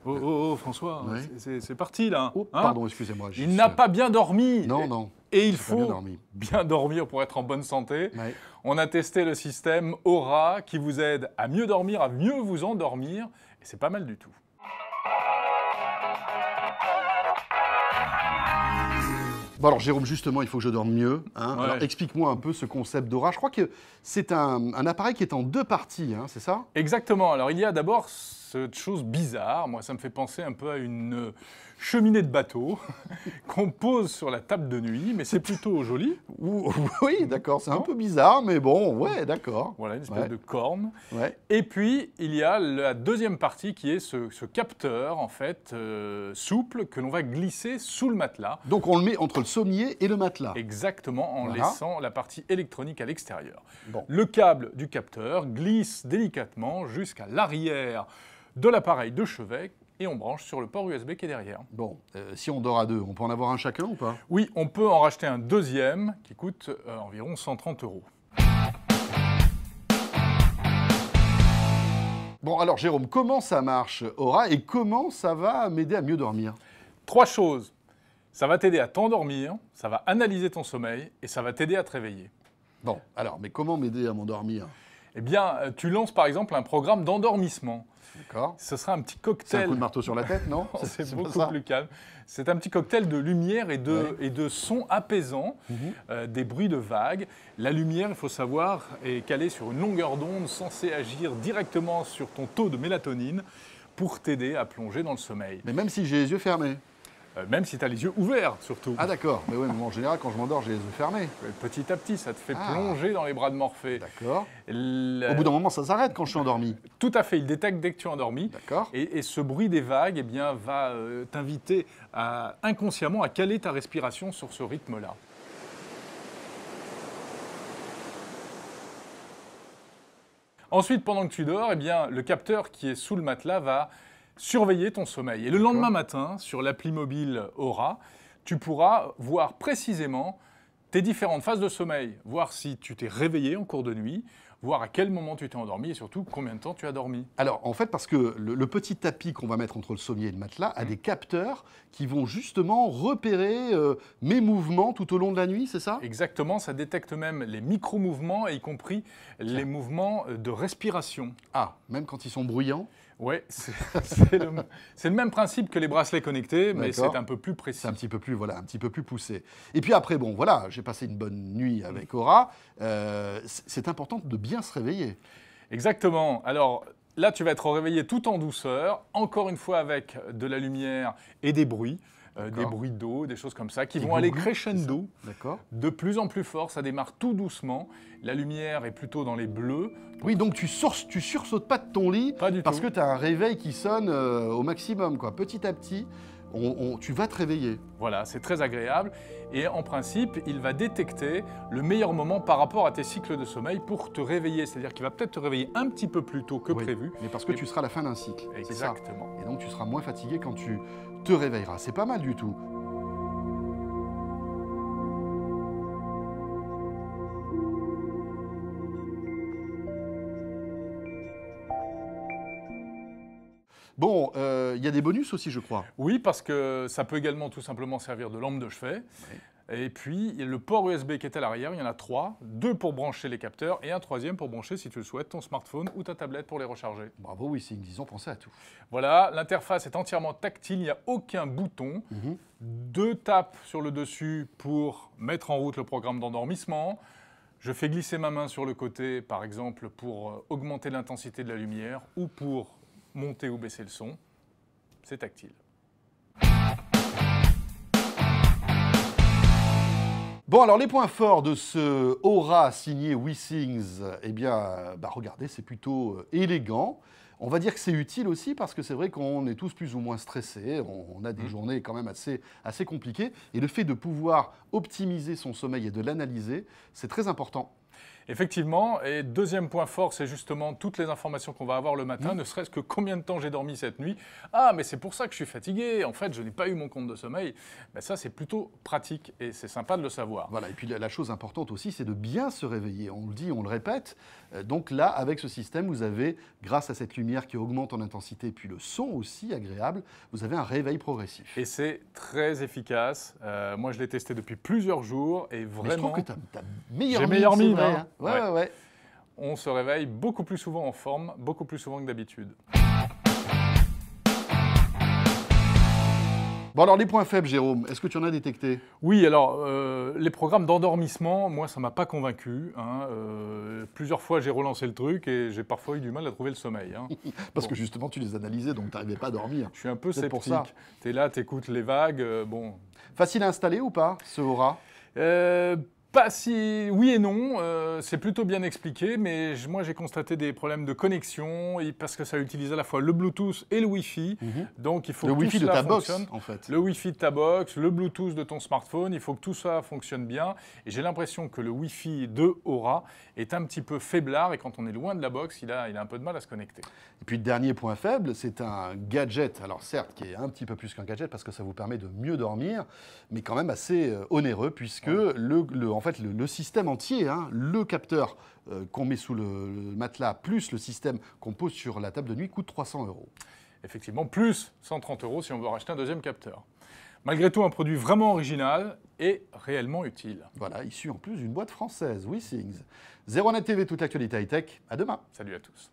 Oh, oh, oh, François, Ouais. c'est parti là. Oh, Hein, pardon, excusez-moi. il n'a pas bien dormi. Non, non. Et il j'ai pas bien faut dormi. bien dormir pour être en bonne santé. Ouais. On a testé le système Aura qui vous aide à mieux dormir, à mieux vous endormir. Et c'est pas mal du tout. Bon alors Jérôme, justement, il faut que je dorme mieux. Hein. Ouais. Alors explique-moi un peu ce concept d'Aura. Je crois que c'est un appareil qui est en 2 parties, hein, c'est ça? Exactement. Alors, il y a d'abord cette chose bizarre. Moi, ça me fait penser un peu à une cheminée de bateau qu'on pose sur la table de nuit, mais c'est plutôt joli. Oui, d'accord, c'est un peu bizarre, mais bon, ouais, d'accord. Voilà, une espèce Ouais. de corne. Ouais. Et puis, il y a la deuxième partie qui est ce capteur, en fait, souple, que l'on va glisser sous le matelas. Donc on le met entre le sommier et le matelas. Exactement, en Voilà. laissant la partie électronique à l'extérieur. Bon. Le câble du capteur glisse délicatement jusqu'à l'arrière de l'appareil de chevet et on branche sur le port USB qui est derrière. Bon, si on dort à 2, on peut en avoir un chacun ou pas? Oui, on peut en racheter un deuxième qui coûte environ 130 €. Bon alors Jérôme, comment ça marche Aura et comment ça va m'aider à mieux dormir? 3 choses. Ça va t'aider à t'endormir, ça va analyser ton sommeil et ça va t'aider à te réveiller. Bon, alors, mais comment m'aider à m'endormir? Eh bien, tu lances par exemple un programme d'endormissement. D'accord. Ce sera un petit C'est un cocktail. coup de marteau sur la tête, non? C'est pas beaucoup ça plus calme. C'est un petit cocktail de lumière et de, Ouais. et de sons apaisants, des bruits de vagues. La lumière, il faut savoir, est calée sur une longueur d'onde censée agir directement sur ton taux de mélatonine pour t'aider à plonger dans le sommeil. Mais même si j'ai les yeux fermés. Même si tu as les yeux ouverts, surtout. Ah d'accord, mais ouais, mais moi, en général, quand je m'endors, j'ai les yeux fermés. Petit à petit, ça te fait Ah. plonger dans les bras de Morphée. D'accord. Le- Au bout d'un moment, ça s'arrête quand je suis endormi. Tout à fait, il détecte dès que tu es endormi. D'accord. Et ce bruit des vagues eh bien, va t'inviter inconsciemment à caler ta respiration sur ce rythme-là. Ensuite, pendant que tu dors, eh bien, le capteur qui est sous le matelas va surveiller ton sommeil. Et le lendemain matin, sur l'appli mobile Aura, tu pourras voir précisément tes différentes phases de sommeil, voir si tu t'es réveillé en cours de nuit, voir à quel moment tu t'es endormi et surtout combien de temps tu as dormi. Alors, en fait, parce que le petit tapis qu'on va mettre entre le sommier et le matelas a des capteurs qui vont justement repérer mes mouvements tout au long de la nuit, c'est ça? Exactement, ça détecte même les micro-mouvements, y compris les mouvements de respiration. Ah, même quand ils sont bruyants? Oui, c'est le même principe que les bracelets connectés, mais D'accord. c'est un peu plus précis. C'est un petit peu plus, voilà, un petit peu plus poussé. Et puis après, bon, voilà, j'ai passé une bonne nuit avec Aura. C'est important de bien se réveiller. Exactement. Alors là, tu vas être réveillé tout en douceur, encore une fois avec de la lumière et des bruits d'eau, des choses comme ça, qui vont aller crescendo, D'accord. de plus en plus fort. Ça démarre tout doucement. La lumière est plutôt dans les bleus. Oui, donc tu sursautes pas de ton lit Pas du parce tout. que tu as un réveil qui sonne au maximum, quoi. Petit à petit, tu vas te réveiller. Voilà, c'est très agréable. Et en principe, il va détecter le meilleur moment par rapport à tes cycles de sommeil pour te réveiller. C'est-à-dire qu'il va peut-être te réveiller un petit peu plus tôt que Oui, prévu. mais parce que tu seras à la fin d'un cycle. c'est ça. Exactement. Et donc tu seras moins fatigué quand tu te réveilleras. C'est pas mal du tout. Bon, il y a des bonus aussi, je crois. Oui, parce que ça peut également tout simplement servir de lampe de chevet. Et puis, il y a le port USB qui est à l'arrière, il y en a 3. 2 pour brancher les capteurs et un troisième pour brancher, si tu le souhaites, ton smartphone ou ta tablette pour les recharger. Bravo, Wissing, ils ont pensé à tout. Voilà, l'interface est entièrement tactile, il n'y a aucun bouton. 2 tapes sur le dessus pour mettre en route le programme d'endormissement. Je fais glisser ma main sur le côté, par exemple, pour augmenter l'intensité de la lumière ou pour monter ou baisser le son. C'est tactile. Bon, alors les points forts de ce Aura signé Wissings, eh bien, regardez, c'est plutôt élégant. On va dire que c'est utile aussi parce que c'est vrai qu'on est tous plus ou moins stressés, on a des journées quand même assez compliquées. Et le fait de pouvoir optimiser son sommeil et de l'analyser, c'est très important. Effectivement, et deuxième point fort, c'est justement toutes les informations qu'on va avoir le matin, ne serait-ce que combien de temps j'ai dormi cette nuit. Ah, mais c'est pour ça que je suis fatigué, en fait, je n'ai pas eu mon compte de sommeil. Ben ça, c'est plutôt pratique et c'est sympa de le savoir. Voilà, et puis la chose importante aussi, c'est de bien se réveiller. On le dit, on le répète. Donc là, avec ce système, vous avez, grâce à cette lumière qui augmente en intensité, puis le son aussi agréable, vous avez un réveil progressif. Et c'est très efficace. Moi, je l'ai testé depuis plusieurs jours et vraiment... Mais je trouve que t'as meilleure J'ai mine, meilleure c'est mine, vrai, hein. Ouais. On se réveille beaucoup plus souvent en forme, beaucoup plus souvent que d'habitude. Bon alors, les points faibles, Jérôme, est-ce que tu en as détecté? Oui, alors, les programmes d'endormissement, moi, ça ne m'a pas convaincu. Plusieurs fois, j'ai relancé le truc et j'ai parfois eu du mal à trouver le sommeil. Parce que justement, tu les analysais, donc tu n'arrivais pas à dormir. Je suis un peu C'est pour sceptique. ça. Tu es là, tu écoutes les vagues, bon... Facile à installer ou pas, ce Aura? Pas si... Oui et non, c'est plutôt bien expliqué, mais moi j'ai constaté des problèmes de connexion, parce que ça utilise à la fois le Bluetooth et le Wi-Fi, donc il faut Le que Wi-Fi tout de cela ta box, fonctionne. en fait. Le Wi-Fi de ta box, le Bluetooth de ton smartphone, il faut que tout ça fonctionne bien, et j'ai l'impression que le Wi-Fi de Aura est un petit peu faiblard, et quand on est loin de la box, il a un peu de mal à se connecter. Et puis le dernier point faible, c'est un gadget, alors certes qui est un petit peu plus qu'un gadget parce que ça vous permet de mieux dormir, mais quand même assez onéreux puisque le système entier, le capteur qu'on met sous le matelas plus le système qu'on pose sur la table de nuit coûte 300 €. Effectivement, plus 130 € si on veut racheter un deuxième capteur. Malgré tout, un produit vraiment original et réellement utile. Voilà, issu en plus d'une boîte française, WeThings. 01net TV, toute l'actualité high-tech. À demain. Salut à tous.